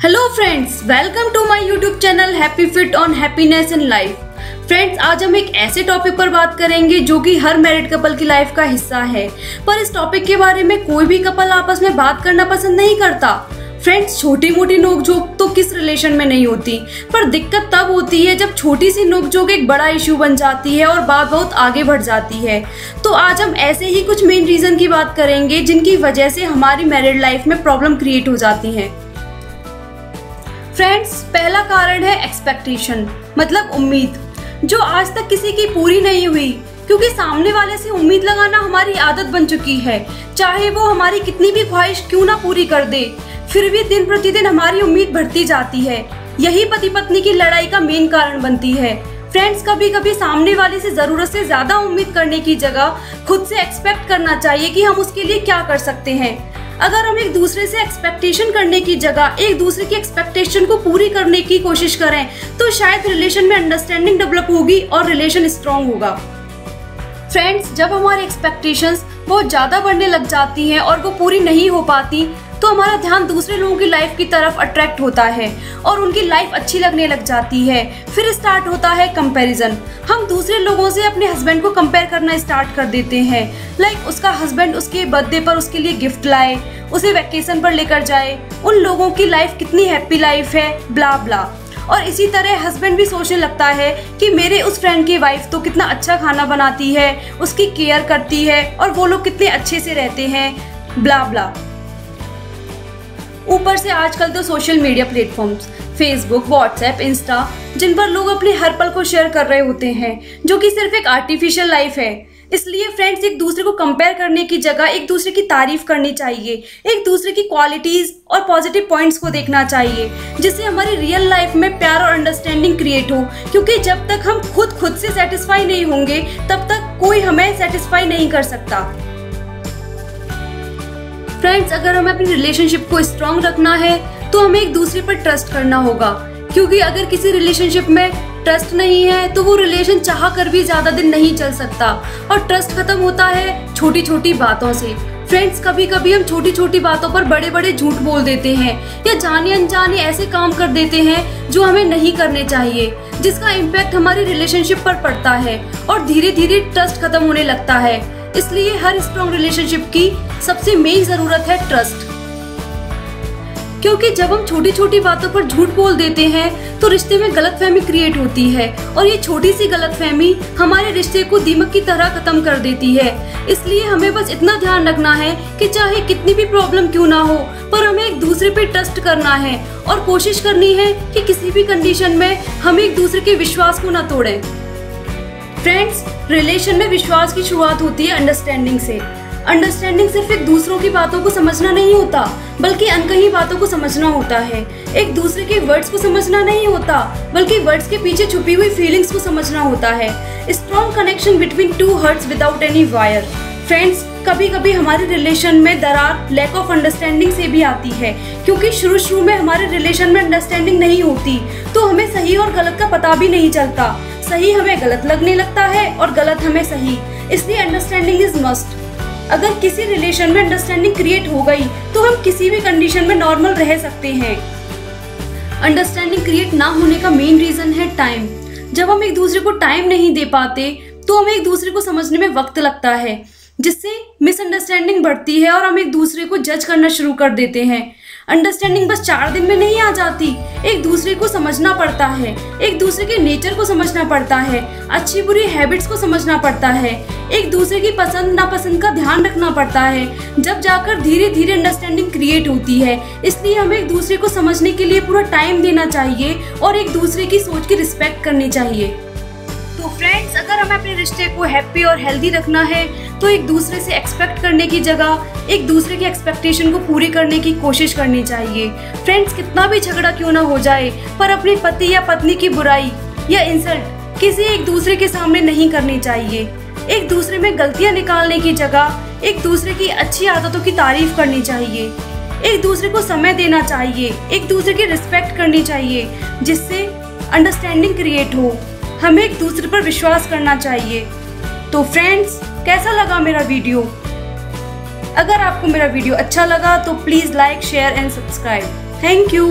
Hello friends, welcome to my YouTube channel happy fit on happiness in life. Friends, आज हम एक ऐसे topic पर बात करेंगे जो कि हर मैरिड कपल की लाइफ का हिस्सा है, पर इस टॉपिक के बारे में कोई भी कपल आपस में बात करना पसंद नहीं करता। फ्रेंड्स, छोटी मोटी नोकझोंक तो किस रिलेशन में नहीं होती, पर दिक्कत तब होती है जब छोटी सी नोकझोंक एक बड़ा इश्यू बन जाती है और बात बहुत आगे बढ़ जाती है। तो आज हम ऐसे ही कुछ मेन रीजन की बात करेंगे जिनकी वजह से हमारी मैरिड लाइफ में प्रॉब्लम क्रिएट हो जाती है। फ्रेंड्स, पहला कारण है एक्सपेक्टेशन, मतलब उम्मीद, जो आज तक किसी की पूरी नहीं हुई, क्योंकि सामने वाले से उम्मीद लगाना हमारी आदत बन चुकी है। चाहे वो हमारी कितनी भी ख्वाहिश क्यों ना पूरी कर दे, फिर भी दिन प्रतिदिन हमारी उम्मीद बढ़ती जाती है। यही पति पत्नी की लड़ाई का मेन कारण बनती है। फ्रेंड्स, कभी कभी सामने वाले से जरूरत से ज्यादा उम्मीद करने की जगह खुद से एक्सपेक्ट करना चाहिए कि हम उसके लिए क्या कर सकते हैं। अगर हम एक दूसरे से एक्सपेक्टेशन करने की जगह एक दूसरे की एक्सपेक्टेशन को पूरी करने की कोशिश करें तो शायद रिलेशन में अंडरस्टैंडिंग डेवलप होगी और रिलेशन स्ट्रॉन्ग होगा। फ्रेंड्स, जब हमारी एक्सपेक्टेशंस बहुत ज्यादा बढ़ने लग जाती हैं और वो पूरी नहीं हो पाती तो हमारा ध्यान दूसरे लोगों की लाइफ की तरफ अट्रैक्ट होता है और उनकी लाइफ अच्छी लगने लग जाती है। फिर स्टार्ट होता है कंपैरिजन। हम दूसरे लोगों से अपने हस्बैंड को कंपेयर करना स्टार्ट कर देते हैं। लाइक उसका हस्बैंड उसके बर्थडे पर उसके लिए गिफ्ट लाए, उसे वैकेशन पर लेकर जाए, उन लोगों की लाइफ कितनी हैप्पी लाइफ है, ब्ला ब्ला। और इसी तरह हस्बैंड भी सोचने लगता है कि मेरे उस फ्रेंड की वाइफ तो कितना अच्छा खाना बनाती है, उसकी केयर करती है और वो लोग कितने अच्छे से रहते हैं, ब्ला ब्ला। ऊपर से आजकल तो social media platforms Facebook, WhatsApp, Insta, जिन पर लोग अपने हर पल को शेयर कर रहे होते हैं, जो कि सिर्फ एक आर्टिफिशियल लाइफ है। इसलिए फ्रेंड्स, एक दूसरे को कंपेयर करने की जगह एक दूसरे की तारीफ करनी चाहिए, एक दूसरे की क्वालिटीज और पॉजिटिव पॉइंट्स को देखना चाहिए, जिससे हमारी रियल लाइफ में प्यार और अंडरस्टैंडिंग क्रिएट हो। क्योंकि जब तक हम खुद से सेटिस्फाई नहीं होंगे तब तक कोई हमें सेटिस्फाई नहीं कर सकता। फ्रेंड्स, अगर हमें अपनी रिलेशनशिप को स्ट्रॉन्ग रखना है तो हमें एक दूसरे पर ट्रस्ट करना होगा, क्योंकि अगर किसी रिलेशनशिप में ट्रस्ट नहीं है तो वो रिलेशन चाह कर भी ज्यादा दिन नहीं चल सकता। और ट्रस्ट खत्म होता है छोटी छोटी बातों से। फ्रेंड्स, कभी कभी हम छोटी छोटी बातों पर बड़े बड़े झूठ बोल देते हैं या जाने अनजाने ऐसे काम कर देते हैं जो हमें नहीं करने चाहिए, जिसका इम्पैक्ट हमारी रिलेशनशिप पर पड़ता है और धीरे धीरे ट्रस्ट खत्म होने लगता है। इसलिए हर स्ट्रॉन्ग रिलेशनशिप की सबसे मेन जरूरत है ट्रस्ट, क्योंकि जब हम छोटी छोटी बातों पर झूठ बोल देते हैं तो रिश्ते में गलतफहमी क्रिएट होती है और ये छोटी सी गलतफहमी हमारे रिश्ते को दीमक की तरह खत्म कर देती है। इसलिए हमें बस इतना ध्यान रखना है कि चाहे कितनी भी प्रॉब्लम क्यों ना हो, पर हमें एक दूसरे पे ट्रस्ट करना है और कोशिश करनी है कि किसी भी कंडीशन में हम एक दूसरे के विश्वास को न तोड़ें। फ्रेंड्स, रिलेशन में विश्वास की शुरुआत होती है अंडरस्टैंडिंग से। अंडरस्टैंडिंग सिर्फ एक दूसरों की बातों को समझना नहीं होता, बल्कि अनकही बातों को समझना होता है। एक दूसरे के वर्ड्स को समझना नहीं होता, बल्कि वर्ड्स के पीछे छुपी हुई फीलिंग्स को समझना होता है। Strong connection between two hearts without any wire. Friends, कभी कभी हमारे रिलेशन में दरार लैक ऑफ अंडरस्टैंडिंग से भी आती है, क्योंकि शुरू में हमारे रिलेशन में अंडरस्टैंडिंग नहीं होती तो हमें सही और गलत का पता भी नहीं चलता। सही हमें गलत लगने लगता है और गलत हमें सही। इसलिए अंडरस्टैंडिंग इज मस्ट। अगर किसी रिलेशन में अंडरस्टैंडिंग क्रिएट हो गई तो हम किसी भी कंडीशन में नॉर्मल रह सकते हैं। अंडरस्टैंडिंग क्रिएट ना होने का मेन रीजन है टाइम। जब हम एक दूसरे को टाइम नहीं दे पाते तो हमें एक दूसरे को समझने में वक्त लगता है, जिससे मिसअंडरस्टैंडिंग बढ़ती है और हम एक दूसरे को जज करना शुरू कर देते हैं। अंडरस्टैंडिंग बस 4 दिन में नहीं आ जाती, एक दूसरे को समझना पड़ता है, एक दूसरे के नेचर को समझना पड़ता है, अच्छी बुरी हैबिट्स को समझना पड़ता है, एक दूसरे की पसंद नापसंद का ध्यान रखना पड़ता है, जब जाकर धीरे धीरे अंडरस्टैंडिंग क्रिएट होती है। इसलिए हमें एक दूसरे को समझने के लिए पूरा टाइम देना चाहिए और एक दूसरे की सोच की रिस्पेक्ट करनी चाहिए। तो फ्रेंड्स, अगर हमें अपने रिश्ते को हैप्पी और हेल्दी रखना है तो एक दूसरे से एक्सपेक्ट करने की जगह एक दूसरे की एक्सपेक्टेशन को पूरी करने की कोशिश करनी चाहिए। फ्रेंड्स, कितना भी झगड़ा क्यों ना हो जाए, पर अपने पति या पत्नी की बुराई या इंसल्ट किसी एक दूसरे के सामने नहीं करनी चाहिए। एक दूसरे में गलतियां निकालने की जगह एक दूसरे की अच्छी आदतों की तारीफ करनी चाहिए, एक दूसरे को समय देना चाहिए, एक दूसरे की रिस्पेक्ट करनी चाहिए, जिससे अंडरस्टैंडिंग क्रिएट हो। हमें एक दूसरे पर विश्वास करना चाहिए। तो फ्रेंड्स, कैसा लगा मेरा वीडियो? अगर आपको मेरा वीडियो अच्छा लगा तो please like, share and subscribe. Thank you.